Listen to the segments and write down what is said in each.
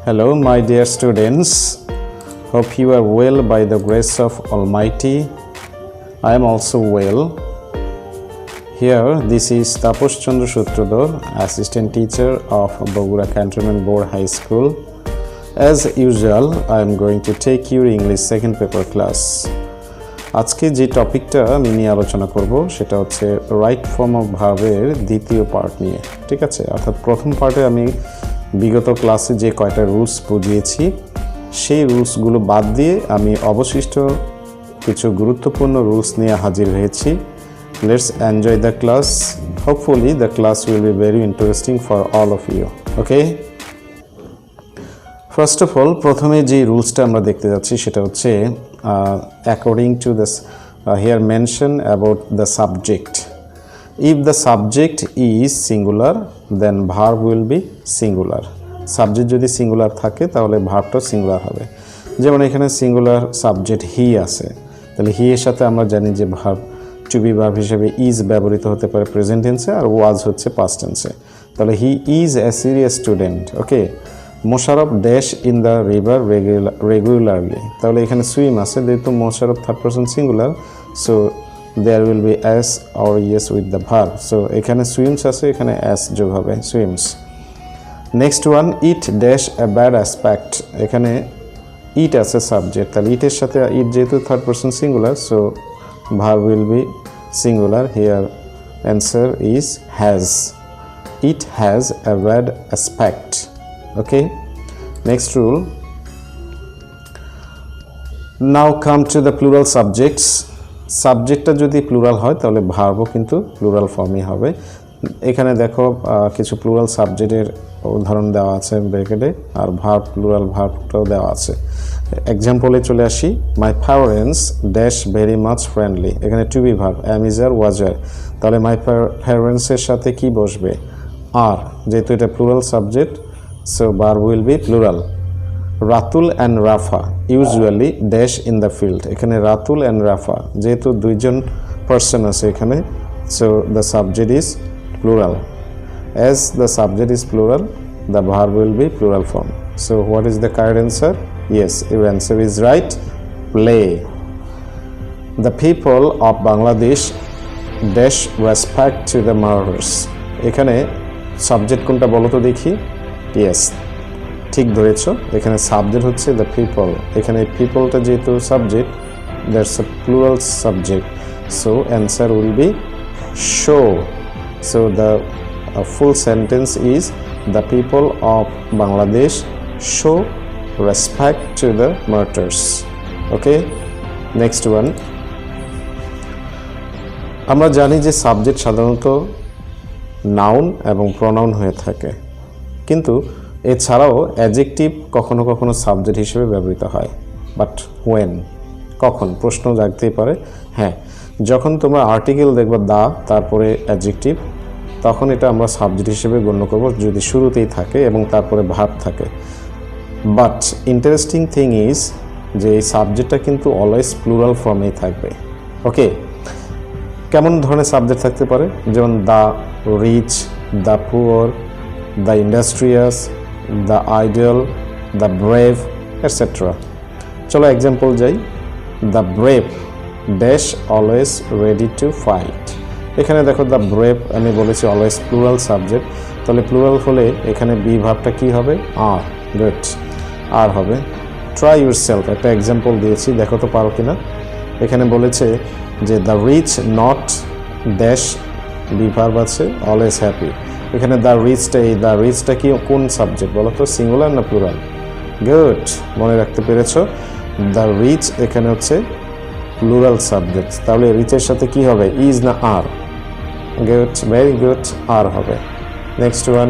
Hello, my dear students. Hope you are well by the grace of Almighty. I am also well. Here, this is Taposh Chandra Sutradhar, Assistant Teacher of Bogura Cantonment Board High School. As usual, I am going to take your English second paper class. আজকে যে টপিকটা আমি নিয়ে আলোচনা করব সেটা হচ্ছে right form of ভার্বের দ্বিতীয় পার্ট নিয়ে। ঠিক আছে, অর্থাৎ প্রথম পার্টে আমি বিগত ক্লাসে যে কয়টা রুলস বুঝিয়েছি সেই রুলসগুলো বাদ দিয়ে আমি অবশিষ্ট কিছু গুরুত্বপূর্ণ রুলস নিয়ে হাজির হয়েছি। Let's enjoy the class. Hopefully the class will be very interesting for all of you. Okay, first of all প্রথমে যে রুলসটা আমরা দেখতে যাচ্ছি সেটা হচ্ছে according to this here mention about the subject. If the subject is singular, then verb will be singular. Subject যদি singular থাকে তাহলে ভার্বটা সিঙ্গুলার হবে। যেমন এখানে সিঙ্গুলার সাবজেক্ট হি আছে, তাহলে হি এর সাথে আমরা জানি যে ভার্ব টু বি ভার্ব হিসেবে ইজ ব্যবহৃত হতে পারে প্রেজেন্ট টেন্সে, আর ওয়াজ হচ্ছে পাস্ট টেন্সে। তাহলে he is a serious student. Okay, Mosharraf dash in the river regularly, তাহলে এখানে সুইম আছে, যেহেতু Mosharraf third person singular, so there will be s or es with the verb. So এখানে সুইমস আছে, এখানে অ্যাস যোগ হবে, swims. Next one, it dash a bad aspect, এখানে ইট আছে সাবজেক্ট, তাহলে ইটের সাথে ইট যেহেতু third person singular, so verb will be singular. Here answer is has. It has a bad aspect. Okay, next rule. Now come to the plural subjects. সাবজেক্টটা যদি plural হয় তাহলে ভার্বও কিন্তু প্লুরাল ফর্মই হবে। এখানে দেখো কিছু প্লুরাল সাবজেক্টের উদাহরণ দেওয়া আছে ব্র্যাকেটে, আর ভার্ব প্লুরাল ভার্বটাও দেওয়া আছে। এক্সাম্পলে চলে আসি, my parents dash very much friendly, এখানে to be verb am is are was আর, তাহলে মাই প্যারেন্টসের সাথে কি বসবে? আর, যেহেতু এটা plural subject, so verb will be plural. Ratul and Rafa usually dash in the field, এখানে রাতুল and রাফা যেহেতু দুইজন পারসন আছে এখানে, so the subject is plural. As the subject is plural, the verb will be plural form. So what is the correct answer? Yes, your answer is right. Play. The people of Bangladesh dash respect to the murderers, এখানে subject কোনটা বলো তো দেখি? Yes, ঠিক ধরেছ, এখানে subject হচ্ছে the people. এখানে পিপলটা যেহেতু subject, that's a plural subject, so answer will B show. So the full sentence is the people of Bangladesh show respect to the martyrs. Okay, next one. আমরা জানি যে সাবজেক্ট সাধারণত নাউন এবং pronoun হয়ে থাকে, কিন্তু এছাড়াও অ্যাডজেক্টিভ কখনো কখনো সাবজেক্ট হিসেবে ব্যবহৃত হয়। বাট হোয়েন, কখন? প্রশ্ন জাগতেই পারে। হ্যাঁ, যখন তোমরা আর্টিকেল দেখবা দা তারপরে অ্যাডজেক্টিভ, তখন এটা আমরা সাবজেক্ট হিসেবে গণ্য করব যদি শুরুতেই থাকে এবং তারপরে ভার্ব থাকে। বাট ইন্টারেস্টিং থিং ইজ যে এই সাবজেক্টটা কিন্তু অলওয়েজ প্লুরাল ফর্মেই থাকবে। ওকে, কেমন ধরনের সাবজেক্ট থাকতে পারে? যেমন the rich, the poor, the industrious, the ideal, the brave, etc. চলো এক্সাম্পল যাই। the brave dash always ready to fight, এখানে দেখো দ্য ব্রেভ আমি বলেছি অলওয়েজ প্লুরাল সাবজেক্ট, তাহলে প্লুরাল হলে এখানে বি ভার্বটা কি হবে? আর। গুড, আর হবে। ট্রাই ইউর সেলফ, একটা এক্সাম্পল দিয়েছি, দেখো তো পারো কিনা। এখানে বলেছে যে the rich not dash be verb আছে অলওয়েজ হ্যাপি, এখানে দ্য রিচটা, এই দ্য রিচটা কি কোন সাবজেক্ট বলো তো, সিঙ্গুলার না প্লুরাল? গুড, মনে রাখতে পেরেছ। দ্য রিচ এখানে হচ্ছে প্লুরাল সাবজেক্ট, তাহলে রিচের সাথে কি হবে? ইজ না are? Good, very good, are হবে। নেক্সট ওয়ান,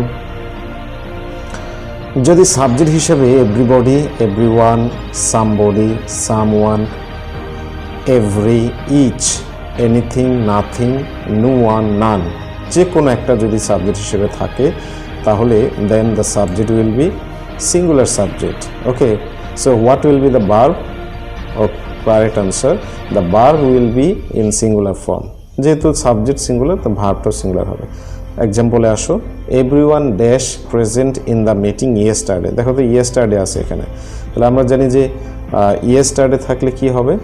যদি সাবজেক্ট হিসেবে everybody, everyone, somebody, someone, every, each, anything, nothing, no one, none, যে কোনো একটা যদি সাবজেক্ট হিসেবে থাকে তাহলে then the subject will be singular subject. Okay, so what will be the verb? Correct answer, the verb will be in singular form. যেহেতু subject singular, তো ভার্বটাও সিঙ্গুলার হবে। এক্সাম্পলে আসো, everyone dash present in the meeting yesterday. দেখো তো yesterday আছে এখানে, তাহলে আমরা জানি যে ইয়েস্টারডে থাকলে কি হবে,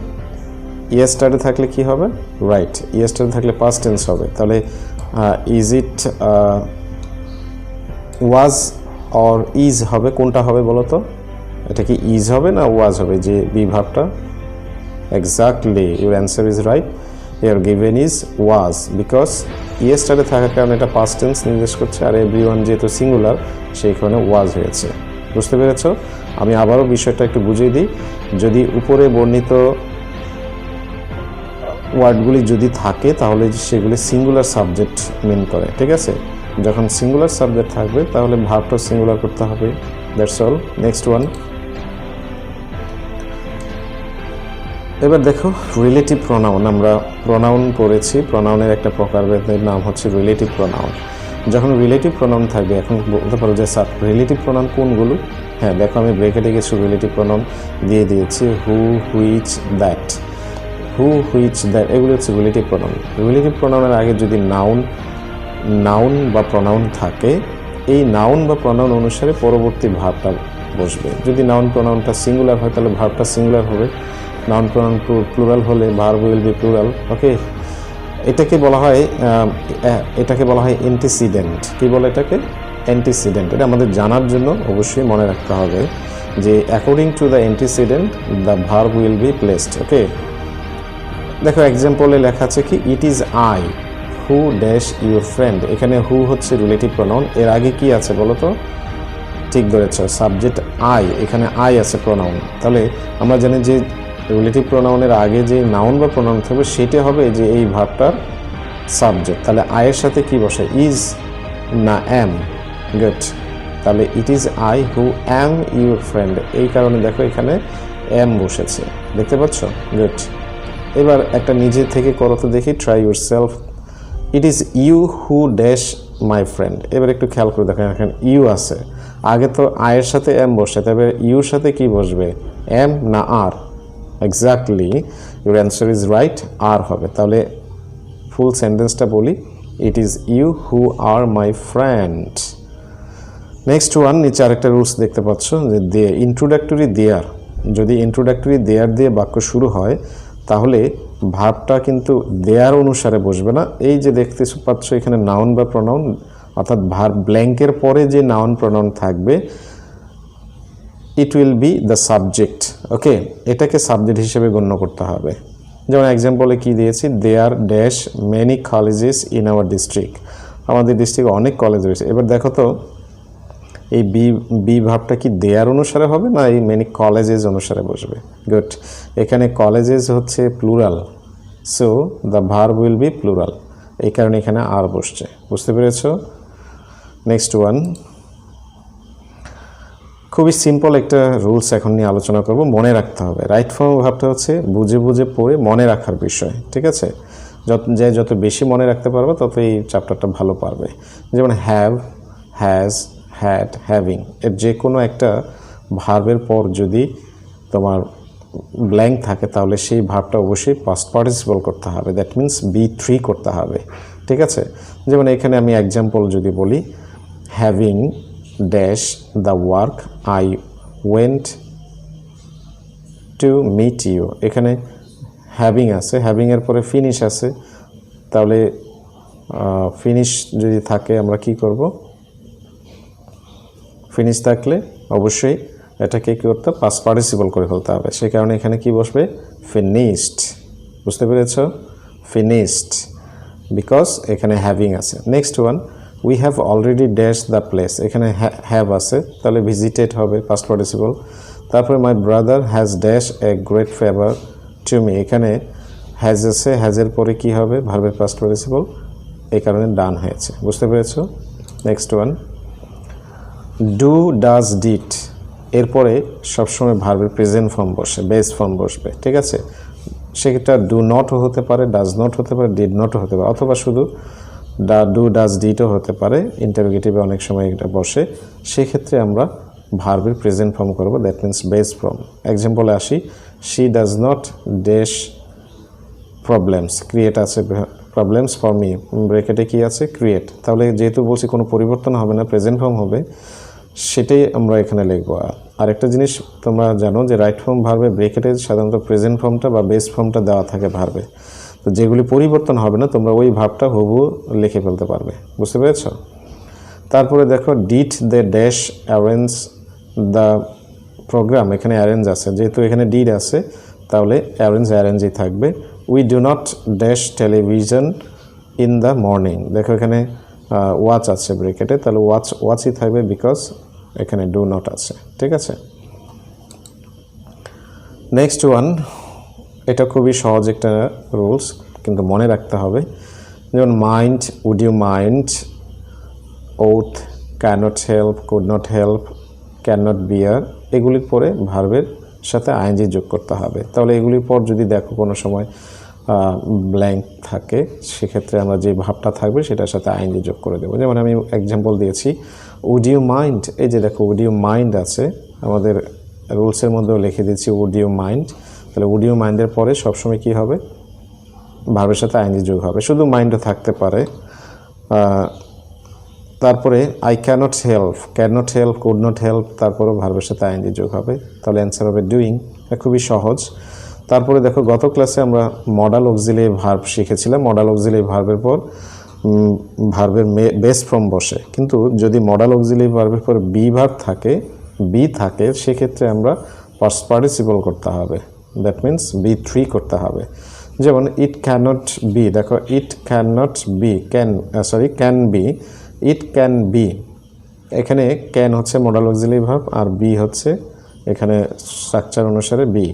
ইয়েস্টারডে থাকলে কি হবে, রাইট, ইয়েস্টারডে থাকলে পাস্ট টেন্স হবে। তাহলে is it was or is হবে, কোনটা হবে বলো তো? এটা কি ইজ হবে না ওয়াজ হবে, যে বি ভার্বটা? Exactly, your answer is right. Here given is was, because yesterday থাকার কারণে এটা পাস্ট টেন্স নির্দেশ করছে, আর এভরিওয়ান যেহেতু সিঙ্গুলার সেই কারণে ওয়াজ হয়েছে। বুঝতে পেরেছ? আমি আবারও বিষয়টা একটু বুঝিয়ে দিই। যদি উপরে বর্ণিত ওয়ার্ডগুলি যদি থাকে তাহলে সেগুলি সিঙ্গুলার সাবজেক্ট মিন করে, ঠিক আছে? যখন সিঙ্গুলার সাবজেক্ট থাকবে তাহলে ভার্বটা সিঙ্গুলার করতে হবে, দ্যাটস অল। নেক্সট ওয়ান, এবার দেখো রিলেটিভ প্রোনাউন। আমরা প্রোনাউন পড়েছি, প্রোনাউনের একটা প্রকারভেদের নাম হচ্ছে রিলেটিভ প্রোনাউন। যখন রিলেটিভ প্রোনাউন থাকবে, এখন বলতে পারো যে স্যার রিলেটিভ প্রোনাউন কোনগুলো? হ্যাঁ দেখো, আমি ব্রেকেটে কিছু রিলেটিভ প্রোনাউন দিয়ে দিয়েছি, who, which, that. Who, which, that এগুলো হচ্ছে রিলেটিভ প্রোনাউন। রিলেটিভ প্রোনাউনের আগে যদি নাউন বা প্রোনাউন থাকে, এই নাউন বা প্রোনাউন অনুসারে পরবর্তী ভার্বটা বসবে। যদি নাউন প্রোনাউনটা সিঙ্গুলার হয় তাহলে ভার্বটা সিঙ্গুলার হবে, নাউন প্রোনাউন প্লুরাল হলে ভার্ব উইল বি প্লুরাল। ওকে, এটাকে বলা হয় অ্যান্টিসিডেন্ট। কি বলে এটাকে? অ্যান্টিসিডেন্ট। এটা আমাদের জানার জন্য অবশ্যই মনে রাখতে হবে যে according to the antecedent the verb will be placed. Okay, দেখো এক্সাম্পলে লেখা আছে কি, it is I who dash your friend. এখানে হু হচ্ছে রিলেটিভ প্রোনাউন, এর আগে কি আছে বলো তো? ঠিক ধরেছ, সাবজেক্ট আই, এখানে আই আছে প্রোনাউন। তাহলে আমরা জানি যে রিলেটিভ প্রোনাউনের আগে যে নাউন বা প্রোনাউন থাকবে সেটা হবে যে এই ভার্বটার সাবজেক্ট। তাহলে আয়ের সাথে কি বসে, ইজ না অ্যাম? গুড, তাহলে ইট is I who am your friend, এই কারণে দেখো এখানে অ্যাম বসেছে, দেখতে পাচ্ছ? গুড। এবার একটা নিজে থেকে করো তো দেখি, try yourself. It is you who dash my friend. এবার একটু খেয়াল করে দেখেন, এখানে ইউ আছে, আগে তো আয়ের সাথে এম বসে, তবে ইউর সাথে কি বসবে, এম না are? Exactly, your answer is right, are হবে। তাহলে ফুল সেন্টেন্সটা বলি, it is you who are my friend. Next one, নিচে আরেকটা রুলস দেখতে পাচ্ছ যে দে, ইন্ট্রোডাক্টরি দেয়ার। যদি ইন্ট্রোডাক্টরি দেয়ার দিয়ে বাক্য শুরু হয় তাহলে ভার্বটা কিন্তু দেয়ার অনুসারে বসবে না। এই যে দেখতে পাচ্ছ এখানে নাউন বা প্রোনাউন, অর্থাৎ ভার্ব ব্ল্যাঙ্কের পরে যে নাউন প্রোনাউন থাকবে, it will be the subject. Okay, এটাকে সাবজেক্ট হিসেবে গণ্য করতে হবে। যেমন এক্সাম্পলে কি দিয়েছি, there dash many colleges in our district. আমাদের ডিস্ট্রিক্টে অনেক কলেজ রয়েছে। এবার দেখো তো এই বি ভার্বটা কি দেয়ার অনুসারে হবে না এই মেনি কলেজেস অনুসারে বসবে? গুড, এখানে কলেজেস হচ্ছে plural, so the verb will B plural, এই কারণে এখানে আর বসছে। বুঝতে পেরেছ? নেক্সট ওয়ান, খুবই সিম্পল একটা রুলস এখন নিয়ে আলোচনা করব, মনে রাখতে হবে। রাইট ফর্ম ভার্বটা হচ্ছে বুঝে বুঝে পড়ে মনে রাখার বিষয়, ঠিক আছে? যত বেশি মনে রাখতে পারবে তত এই চ্যাপ্টারটা ভালো পারবে। যেমন হ্যাভ, হ্যাজ, হ্যাড, হ্যাভিং, এর যে কোনো একটা ভার্বের পর যদি তোমার ব্ল্যাঙ্ক থাকে তাহলে সেই ভার্বটা অবশ্যই পাস্ট পার্টিসিপল করতে হবে, দ্যাট মিন্স B3 করতে হবে, ঠিক আছে? যেমন এখানে আমি এক্সাম্পল যদি বলি, having dash the work I went to meet you. এখানে হ্যাভিং আছে, হ্যাভিংয়ের পরে ফিনিশ আছে, তাহলে ফিনিশ যদি থাকে আমরা কি করব? ফিনিশ থাকলে অবশ্যই এটাকে কী করতে, পাস্ট পার্টিসিপল করে ফেলতে হবে। সেই কারণে এখানে কি বসবে, ফিনিশড। বুঝতে পেরেছ? ফিনিশড, বিকজ এখানে হ্যাভিং আছে। Next one, we have already dash the place. এখানে হ্যাভ আছে, তাহলে ভিজিটেড হবে পাস্ট পার্টিসিপল। তারপরে my brother has dash a great favour to me. এখানে হ্যাজ আছে, হ্যাজের পরে কি হবে, ভার্বের পাস্ট পার্টিসিপল, এই কারণে ডান হয়েছে। বুঝতে পেরেছ? Next one, do, does, did, এরপরে সবসময় ভার্বের প্রেজেন্ট ফর্ম বসে, বেস ফর্ম বসবে, ঠিক আছে? সেটা ডু নটও হতে পারে, ডাজ নট হতে পারে, ডিড নটও হতে পারে, অথবা শুধু ডু, ডাজ, ডিডও হতে পারে। ইন্টারোগেটিভে অনেক সময় এটা বসে, সেক্ষেত্রে আমরা ভার্বের প্রেজেন্ট ফর্ম করব, দ্যাট মিন্স বেস ফর্ম। এক্সাম্পলে আসি, she does not dash problems, create আছে প্রবলেমস ফর মি, ব্র্যাকেটে কি আছে ক্রিয়েট। তাহলে যেহেতু বলছি কোনো পরিবর্তন হবে না, প্রেজেন্ট ফর্ম হবে, সেটাই আমরা এখানে লিখব। আর একটা জিনিস তোমরা জানো যে রাইট ফর্ম ভার্বে ব্র্যাকেটে সাধারণত প্রেজেন্ট ফর্মটা বা বেস ফর্মটা দেওয়া থাকে ভার্বে, তো যেগুলি পরিবর্তন হবে না তোমরা ওই ভার্বটা হুবহু লিখে ফেলতে পারবে, বুঝতে পেরেছ? তারপরে দেখো did they dash arrange the programme, এখানে অ্যারেঞ্জ আছে, যেহেতু এখানে ডিড আছে তাহলে অ্যারেঞ্জই থাকবে। We do not dash television in the morning, দেখো এখানে ওয়াচ আছে ব্র্যাকেটে, তাহলে ওয়াচই থাকবে বিকজ এখানে ডু নট আছে, ঠিক আছে। নেক্সট ওয়ান, এটা খুবই সহজ একটা রুলস, কিন্তু মনে রাখতে হবে। যেমন mind, would you mind, worth, can't help, could not help, can not bear, এগুলির পরে ভার্বের সাথে আইএনজি যোগ করতে হবে। তাহলে এগুলির পর যদি দেখো কোনো সময় ব্ল্যাঙ্ক থাকে, সেক্ষেত্রে আমরা যে ভাবটা থাকবে সেটার সাথে আইএনজি যোগ করে দেবো। যেমন আমি এক্সাম্পল দিয়েছি, উড ইউ মাইন্ড, এই যে দেখো উড ইউ মাইন্ড আছে, আমাদের রুলসের মধ্যেও লিখে দিচ্ছি উড ইউ মাইন্ড। তাহলে উড ইউ মাইন্ডের পরে সবসময় কী হবে, ভার্বের সাথে আইএনজি যোগ হবে, শুধু মাইন্ডও থাকতে পারে। তারপরে I cannot help, could not help, তারপরেও ভার্বের সাথে আইএনজি যোগ হবে, তাহলে অ্যান্সার হবে ডুইং। এটা খুবই সহজ। তারপরে দেখো গত ক্লাসে আমরা মডাল অক্সিলিয়ারি ভার্ব শিখেছিলাম। মডাল অক্সিলিয়ারি ভার্বের পর ভার্বের বেস ফর্ম বসে, কিন্তু যদি মডাল অক্সিলিয়ারি ভার্বের পর বি থাকে সেক্ষেত্রে আমরা পাস্ট পার্টিসিপল করতে হবে, দ্যাট মিন্স B3 করতে হবে। যেমন ইট ক্যানট বি, দেখো it cannot be, can be, it can be, এখানে ক্যান হচ্ছে মডাল অক্সিলিয়ারি ভার্ব আর বি হচ্ছে এখানে স্ট্রাকচার অনুসারে বি।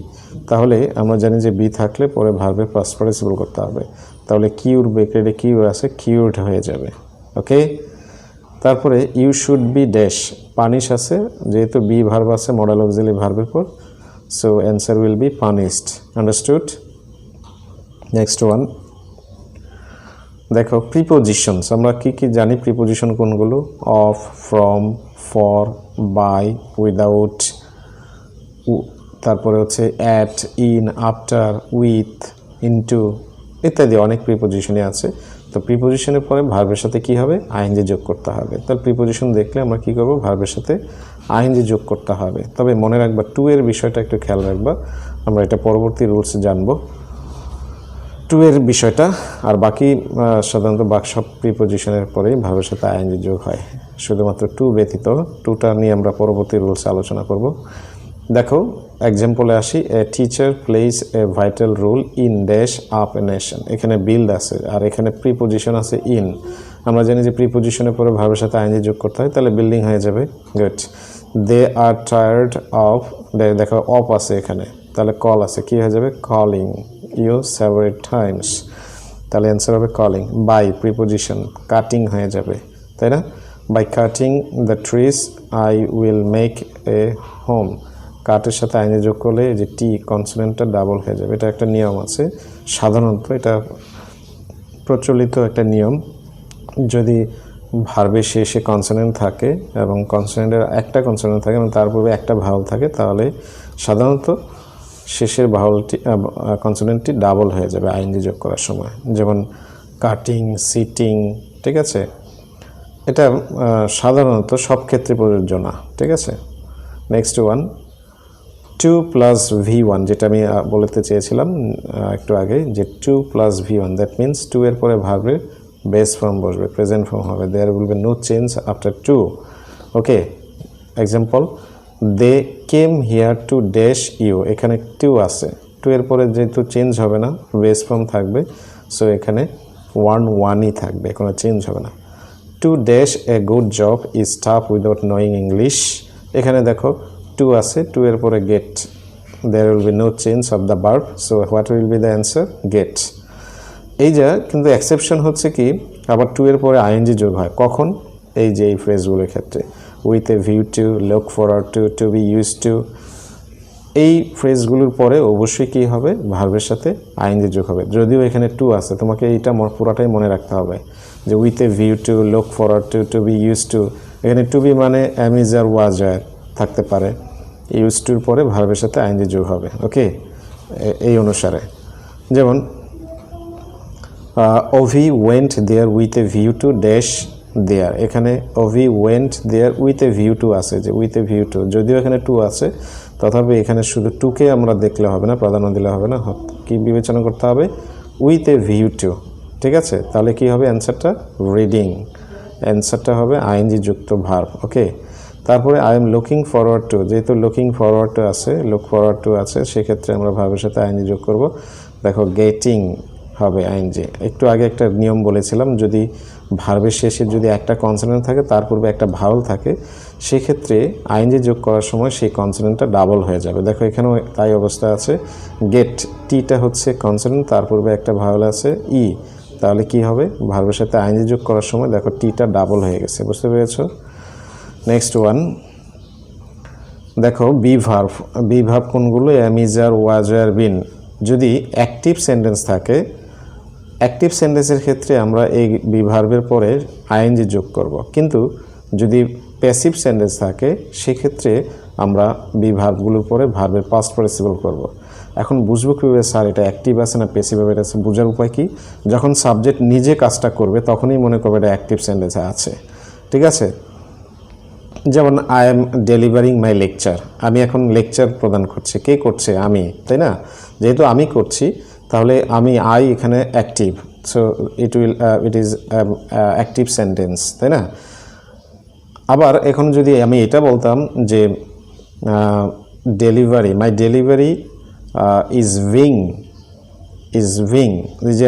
তাহলে আমরা জানি যে বি থাকলে পরে ভার্বের পাস্ট পার্টিসিপল করতে হবে, তাহলে কিউর ব্র্যাকেটে কিউ আছে, কিউড হয়ে যাবে, ওকে। তারপরে you should be dash, punish আছে, যেহেতু বি ভার্ব আছে মডাল অক্সিলিয়ারি ভার্বের পর, so answer will be punished, understood. Next one দেখো প্রিপোজিশনস, আমরা কি কি জানি প্রিপোজিশন কোনগুলো, of, from, for, by, without, তারপরে হচ্ছে at, in, after, with, into ইত্যাদি অনেক প্রিপোজিশনই আছে। তো প্রিপোজিশনের পরে ভার্বের সাথে কি হবে, আইএনজি যোগ করতে হবে। তাহলে প্রিপোজিশন দেখলে আমরা কি করব, ভার্বের সাথে আইএনজি যোগ করতে হবে। তবে মনে রাখবা টু এর বিষয়টা একটু খেয়াল রাখবা, আমরা এটা পরবর্তী রুলসে জানবো টু এর বিষয়টা। আর বাকি সাধারণত সব প্রিপোজিশনের পরেই ভার্বের সাথে আইএনজি যোগ হয়, শুধুমাত্র টু ব্যতীত। টুটা নিয়ে আমরা পরবর্তী রুলসে আলোচনা করব। দেখো এক্সাম্পলে আসি, a teacher plays a vital role in dash up a nation, এখানে বিল্ড আছে আর এখানে প্রিপোজিশন আছে ইন। আমরা জানি যে প্রিপোজিশনের পরে ভার্বের সাথে আইএনজি যোগ করতে হয়, তাহলে বিল্ডিং হয়ে যাবে, good. They are tired of, দেখো অফ আছে এখানে, তাহলে কল আছে, কি হয়ে যাবে, কলিং ইউ সেভারাল টাইমস, তাহলে অ্যান্সার হবে কলিং। বাই প্রিপোজিশন, কাটিং হয়ে যাবে, তাই না, by cutting the trees I will make a home, কাটের সাথে আইনে যোগ করলে যে টি কনসোনেন্টটা ডাবল হয়ে যাবে, এটা একটা নিয়ম আছে সাধারণত, এটা প্রচলিত একটা নিয়ম। যদি ভার্বের শেষে কনসোনেন্ট থাকে এবং কনসোনেন্টের একটা কনসোনেন্ট থাকে এবং তার পূর্বে একটা ভাওয়াল থাকে, তাহলে সাধারণত শেষের ভাওয়ালটি কনসোনেন্টটি ডাবল হয়ে যাবে আইএনজি যোগ করার সময়, যেমন কাটিং, সিটিং, ঠিক আছে। এটা সাধারণত সব ক্ষেত্রে প্রযোজ্য না, ঠিক আছে। নেক্সট ওয়ান 2 + V1, যেটা আমি বলতে চেয়েছিলাম একটু আগে, যে 2 + V1, দ্যাট মিন্স 2 এর পরে ভার্বের বেস ফর্ম বসবে, প্রেজেন্ট ফর্ম হবে, there will be no change after 2, okay. Example, they came here to dash you, এখানে 2 আছে, 2 এর পরে যেহেতু চেঞ্জ হবে না, বেস ফর্ম থাকবে, সো এখানে 1ই থাকবে, কোনো চেঞ্জ হবে না। To dash a good job is tough without knowing English, এখানে দেখো 2 আছে, 2 এর পরে get, there will be no change of the verb, so what will be the answer, get. এই যা কিন্তু এক্সেপশন হচ্ছে কি, আবার 2 এর পরে আইএনজি যোগ হয়, কখন, এই যে এই ফ্রেজগুলোর ক্ষেত্রে, with a view to, look forward to be use to, এই ফ্রেজগুলোর পরে অবশ্যই কী হবে, ভার্বের সাথে আইএনজি যোগ হবে। যদিও এখানে 2 আছে, তোমাকে এইটা পুরাটাই মনে রাখতে হবে যে with a view to, look forward to be use to, এখানে টু বি মানে অ্যামিজ আর ওয়াজ আর থাকতে পারে, ইউজ টুর পরে ভার্বের সাথে আইএনজি যোগ হবে, ওকে, এই অনুসারে। যেমন Ovi went there with a view to dash there, এখানে Ovi went there with a view to আছে, যে উইথ এ ভিউ টু, যদিও এখানে টু আছে তথাপি এখানে শুধু টুকে আমরা দেখলে হবে না, প্রাধান্য দিলে হবে না, কি বিবেচনা করতে হবে, উইথ এ ভিউ টু। ঠিক আছে, তাহলে কি হবে অ্যান্সারটা, রিডিং, অ্যান্সারটা হবে আইএনজি যুক্ত ভার্ব। ওকে, তারপরে I am looking forward to, যেহেতু লুকিং ফরওয়ার্ড টু আছে, লুক ফরওয়ার্ড টু আছে, সেক্ষেত্রে আমরা ভার্বের সাথে আইএনজি যোগ করব। দেখো গেটিং হবে আইএনজি। একটু আগে একটা নিয়ম বলেছিলাম, যদি ভার্বের শেষে যদি একটা কনসোনেন্ট থাকে তার পূর্বে একটা ভাওয়েল থাকে, সেক্ষেত্রে আইএনজি যোগ করার সময় সেই কনসোনেন্টটা ডাবল হয়ে যাবে। দেখো এখানেও তাই অবস্থা আছে, গেট, টিটা হচ্ছে কনসোনেন্ট, তার পূর্বে একটা ভাওয়েল আছে ই, তাহলে কি হবে, ভার্বের সাথে আইএনজি যোগ করার সময় দেখো টিটা ডাবল হয়ে গেছে, বুঝতে পেরেছো। নেক্সট ওয়ান দেখো বি ভার্ব, বি ভার্ব কোনগুলো, এম, ইজ, আর, ওয়াজ, আর, বিন। যদি অ্যাক্টিভ সেন্টেন্স থাকে, অ্যাক্টিভ সেন্টেন্সের ক্ষেত্রে আমরা এই বি ভার্বের পরে আইএনজি যোগ করব, কিন্তু যদি প্যাসিভ সেন্টেন্স থাকে সেক্ষেত্রে আমরা বি ভার্বগুলোর পরে ভার্বের পাস্ট পার্টিসিপল করব। এখন বুঝবো কীভাবে স্যার এটা অ্যাক্টিভ আছে না প্যাসিভ হবে, এটা বোঝার উপায় কি, যখন সাবজেক্ট নিজে কাজটা করবে তখনই মনে করবে এটা অ্যাক্টিভ সেন্টেন্সে আছে। ঠিক আছে, যেমন I am delivering my lecture, আমি এখন লেকচার প্রদান করছি, কে করছে, আমি, তাই না, যেহেতু আমি করছি তাহলে আমি আই এখানে active, so it is active sentence, তাই না। আবার এখন যদি আমি এটা বলতাম যে delivery, my delivery is wing, যে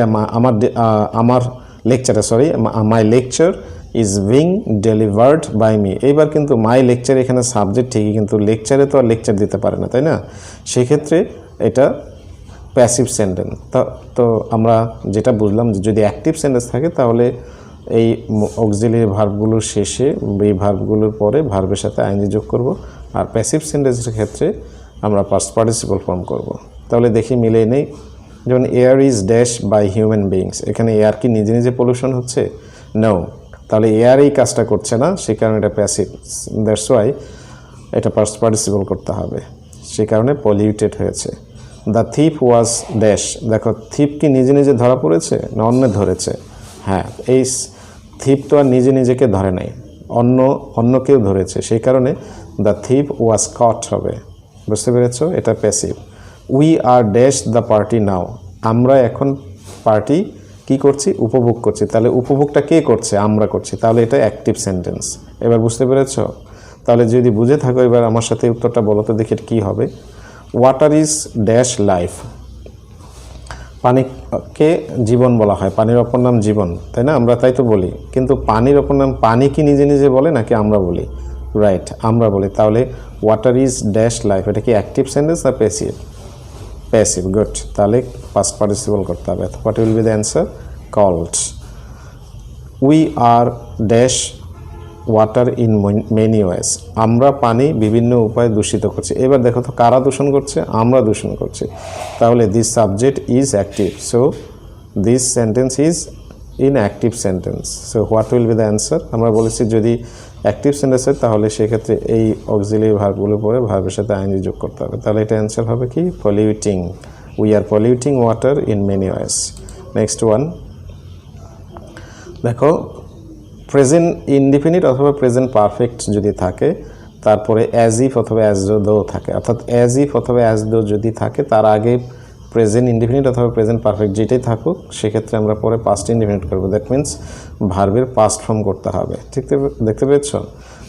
আমার লেকচারে, sorry, my lecture is being delivered by me. এইবার কিন্তু মাই লেকচার এখানে সাবজেক্ট ঠিকই, কিন্তু লেকচারে তো আর লেকচার দিতে পারে না, তাই না, সেক্ষেত্রে এটা প্যাসিভ সেন্টেন্স। তো আমরা যেটা বুঝলাম যে যদি অ্যাক্টিভ সেন্টেন্স থাকে তাহলে এই অক্সিলারি ভার্বগুলোর শেষে এই ভার্বগুলোর পরে ভার্বের সাথে আইএনজি যোগ করব, আর প্যাসিভ সেন্টেন্সের ক্ষেত্রে আমরা পাস্ট পার্টিসিপল ফর্ম করব। তাহলে দেখি মিলে নেই, যেমন air is dash by human beings, এখানে এয়ার কি নিজে নিজে পলিউশন হচ্ছে, নো, তাহলে এয়ার এই কাজটা করছে না, সেই কারণে এটা প্যাসিভ, দ্যাটস ওয়াই এটা পাস্ট পার্টিসিপল করতে হবে, সেই কারণে পলিউটেড হয়েছে। দ্য থিপ ওয়াজ ড্যাশ, দেখো থিপ কি নিজে নিজে ধরা পড়েছে না অন্য ধরেছে, হ্যাঁ, এই থিপ তো আর নিজে নিজেকে ধরে নাই, অন্য কেউ ধরেছে, সেই কারণে দ্য থিপ ওয়াজ কট হবে, বুঝতে পেরেছ, এটা passive. We are dash the party now, আমরা এখন পার্টি কি করছি, উপভোগ করছি, তাহলে উপভোগটা কে করছে, আমরা করছি, তাহলে এটা অ্যাক্টিভ সেন্টেন্স। এবার বুঝতে পেরেছ, তাহলে যদি বুঝে থাকো এবার আমার সাথে উত্তরটা বলো তো দেখি কী হবে। ওয়াটার ইজ ড্যাশ লাইফ, পানিকে জীবন বলা হয়, পানির অপর নাম জীবন, তাই না, আমরা তাই তো বলি, কিন্তু পানির অপর নাম পানি কি নিজে নিজে বলে নাকি আমরা বলি, রাইট, আমরা বলি, তাহলে ওয়াটার ইজ ড্যাশ লাইফ, এটা কি অ্যাক্টিভ সেন্টেন্স না প্যাসিভ, প্যাসিভ, গুড, তাহলে পাস্ট পার্টিসিপল করতে হবে। What will be the answer, called. We are dash water in many ways, আমরা পানি বিভিন্ন উপায়ে দূষিত করছি। এবার দেখো তো কারা দূষণ করছে, আমরা দূষণ করছি, তাহলে this subject is active, so this sentence is in active sentence, so what will be the answer, আমরা বলেছি যদি অ্যাক্টিভ সেন্টেন্স হয় তাহলে সেক্ষেত্রে এই অক্সিলারি ভার্বগুলো পরে ভার্বের সাথে আইএনজি যোগ করতে হবে, তাহলে এটা অ্যান্সার হবে কি, polluting, we are polluting water in many wedge. Next one দেখো, প্রেজেন্ট ইনডিফিনিট অথবা প্রেজেন্ট পারফেক্ট যদি থাকে, তারপরে অ্যাজ ইফ অথবা অ্যাজ দো থাকে, অর্থাৎ অ্যাজ ইফ অথবা অ্যাজ দো যদি থাকে তার আগে প্রেজেন্ট ইনডিফিনিট অথবা প্রেজেন্ট পারফেক্ট যেটাই থাকুক সেক্ষেত্রে আমরা পরে পাস্ট ইনডিফিনিট করবো, দ্যাট মিনস ভার্বের পাস্ট ফর্ম করতে হবে, ঠিক দেখতে পেয়েছ।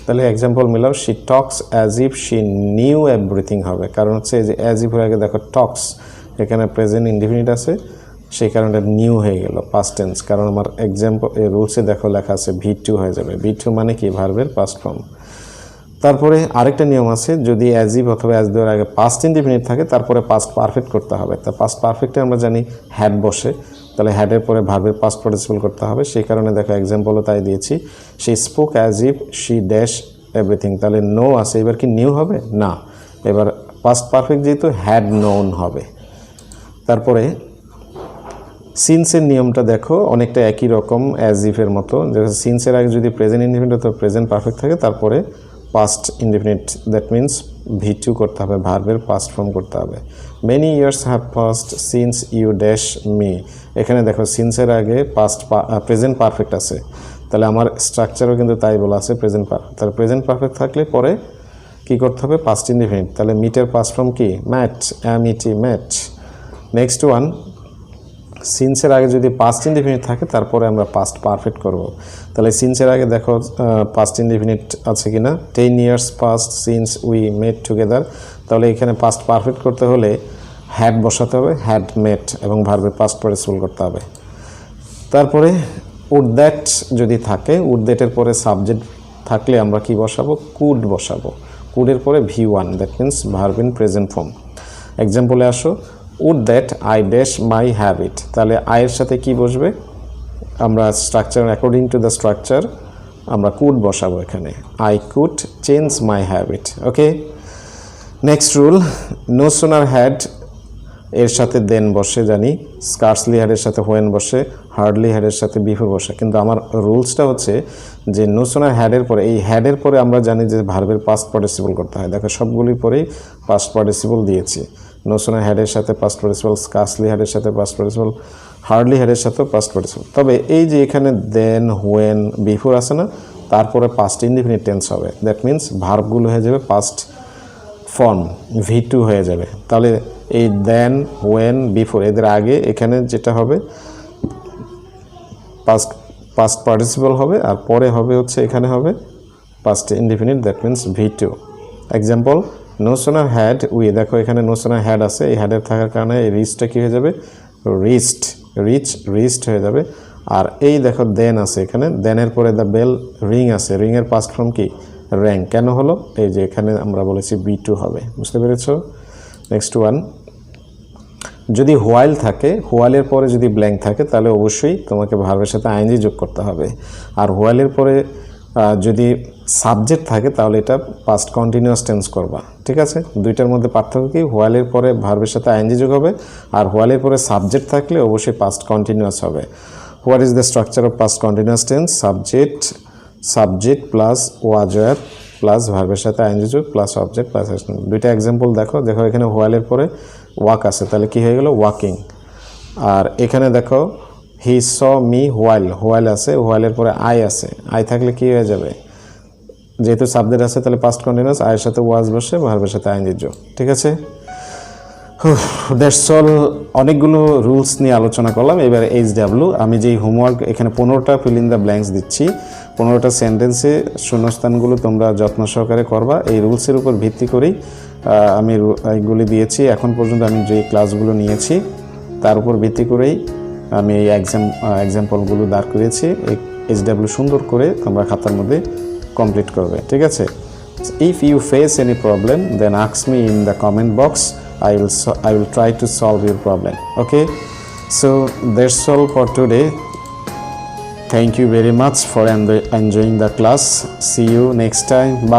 তাহলে এক্সাম্পল মিলাও, she talks as if she new everything হবে, কারণ হচ্ছে যে অ্যাজ ইফের আগে দেখো টক্স, এখানে প্রেজেন্ট ইনডিফিনিট আছে, সেই কারণে নিউ হয়ে গেল পাস্ট টেন্স, কারণ আমার এক্সাম্পল রুলসে দেখো লেখা আছে V2 হয়ে যাবে, V2 মানে কি, ভার্বের পাস্ট ফর্ম। তারপরে আরেকটা নিয়ম আছে, যদি অ্যাজ ইফ অথবা অ্যাজ দেওয়ার আগে পাস্ট ইনডিফিনিট থাকে তারপরে পাস্ট পারফেক্ট করতে হবে, তা পাস্ট পারফেক্টে আমরা জানি হ্যাড বসে, তাহলে হ্যাডের পরে ভার্বের পাস্ট পার্টিসিপল করতে হবে, সেই কারণে দেখো এক্সাম্পলও তাই দিয়েছি, she spoke as if she dash everything, তাহলে নো আছে, এবার কি নিউ হবে না, এবার পাস্ট পারফেক্ট যেহেতু হ্যাড নোন হবে। তারপরে সিন্সের নিয়মটা দেখো অনেকটা একই রকম অ্যাজ ইফের মতো, সিন্সের আগে যদি প্রেজেন্ট ইনডিফিনিট অথবা প্রেজেন্ট পারফেক্ট থাকে তারপরে past indefinite, that means V2 করতে হবে, ভার্বের পাস্ট ফর্ম করতে হবে। Many years have passed since you dash me, এখানে দেখো সিন্সের আগে প্রেজেন্ট পারফেক্ট আছে, তাহলে আমার স্ট্রাকচারও কিন্তু তাই বলা আছে প্রেজেন্ট পারফেক্ট। তাহলে প্রেজেন্ট পারফেক্ট থাকলে পরে কি করতে হবে, পাস্ট ইনডিফিনিট। তাহলে মিটের পাস্ট ফর্ম কি, met, M E T, met. Next one, সিন্সের আগে যদি পাস্ট ইনডিফিনিট থাকে তারপরে আমরা পাস্ট পারফেক্ট করব। তাহলে সিন্সের আগে দেখো পাস্ট ইনডিফিনিট আছে কিনা, 10 years passed since we met together. তাহলে এখানে পাস্ট পারফেক্ট করতে হলে হ্যাড বসাতে হবে, হ্যাড মেট, এবং ভার্বের পাস্ট পার্টিসিপল করতে হবে। তারপরে উড দ্যাট যদি থাকে, উড দ্যাটের পরে সাবজেক্ট থাকলে আমরা কি বসাবো, কুড বসাবো। কুডের পরে V1, that means verb in present form. এক্সাম্পলে আসো, would that I dash my habit, তাহলে আয়ের সাথে কি বসবে, আমরা structure according to the structure আমরা কুড বসাবো এখানে, I could change my habit. Okay, next rule, no sooner had এর সাথে দেন বসে জানি, স্কার্সলি হ্যাডের সাথে হোয়েন বসে, হার্ডলি হ্যাডের সাথে বিফোর বসে। কিন্তু আমার রুলসটা হচ্ছে যে নো সোনার হ্যাডের পরে, এই হ্যাডের পরে আমরা জানি যে ভার্বের পাস্ট পার্টিসিপল করতে হয়। দেখো সবগুলির পরেই পাস্ট পার্টিসিপল দিয়েছি। নো সোনার হ্যাডের সাথে পাস্ট পার্টিসিপল, স্কার্সলি হ্যাডের সাথে পাস্ট পার্টিসিপল, হার্ডলি হ্যাডের সাথেও পাস্ট পার্টিসিপল। তবে এই যে এখানে দেন, হোয়েন, বিফোর আছে না, তারপরে পাস্ট ইনডিফিনিট টেন্স হবে। দ্যাট মিন্স ভার্বগুলো হয়ে যাবে পাস্ট ফর্ম, V2 হয়ে যাবে। তাহলে এই দেন, হোয়েন, বিফোর এদের আগে এখানে যেটা হবে পাস্ট পার্টিসিপল হবে, আর পরে হবে হচ্ছে এখানে হবে past indefinite, that means V2। Example, no sooner had we, দেখো এখানে নো সোনার হ্যাড আছে, এই হ্যাডের থাকার কারণে এই রিচটা কী হয়ে যাবে, রিচড, রিচড হয়ে যাবে। আর এই দেখো দেন আছে এখানে, দেনের পরে দ্য বেল রিং আছে, রিংয়ের পাস্ট ফর্ম কি, র্যাং। কেন হলো, এই যে এখানে আমরা বলেছি V2 হবে, বুঝতে পেরেছো। নেক্সট ওয়ান, যদি হোয়াইল থাকে, হোয়াইলের পরে যদি ব্ল্যাঙ্ক থাকে তাহলে অবশ্যই তোমাকে ভার্বের সাথে আইএনজি যোগ করতে হবে। আর হোয়াইলের পরে যদি সাবজেক্ট থাকে তাহলে এটা পাস্ট কন্টিনিউয়াস টেন্স করবা, ঠিক আছে। দুইটার মধ্যে পার্থক্য কি, হোয়াইলের পরে ভার্বের সাথে আইএনজি যোগ হবে, আর হোয়াইলের পরে সাবজেক্ট থাকলে অবশ্যই পাস্ট কন্টিনিউয়াস হবে। What is the structure of past continuous tense, subject plus ওয়াজার plus ভার্বের সাথে আইএনজি যোগ প্লাস অবজেক্ট প্লাস অ্যাকশন। দুইটা এক্সাম্পল দেখো, এখানে হোয়াইলের পরে ওয়াক আছে, তাহলে কি হয়ে গেল, ওয়াকিং। আর এখানে দেখো হি স মি হোয়াইল আছে, হোয়াইলের পরে আই আছে, আই থাকলে কি হয়ে যাবে, যেহেতু সাবজেক্ট আছে তাহলে পাস্ট কন্টিনিউয়াস, আয়ের সাথে ওয়াজ বসে, ভার্বের সাথে আইএনজি যোগ, ঠিক আছে। দ্যাটস অল, অনেকগুলো রুলস নিয়ে আলোচনা করলাম। এবার HW, আমি যেই হোমওয়ার্ক এখানে 15টা ফিল ইন দ্য ব্ল্যাঙ্কস দিচ্ছি, 15টা সেন্টেন্সে শূন্যস্থানগুলো তোমরা যত্ন সহকারে করবা। এই রুলসের উপর ভিত্তি করেই আমি এইগুলি দিয়েছি। এখন পর্যন্ত আমি যে ক্লাসগুলো নিয়েছি তার উপর ভিত্তি করেই আমি এই এক্সাম্পলগুলো দাঁড় করিয়েছি। এই HW সুন্দর করে তোমরা খাতার মধ্যে কমপ্লিট করবে, ঠিক আছে। If you face any problem then ask me in the comment box, I will try to solve your problem. Okay, so that's all for today. Thank you very much for enjoying the class. See you next time. Bye.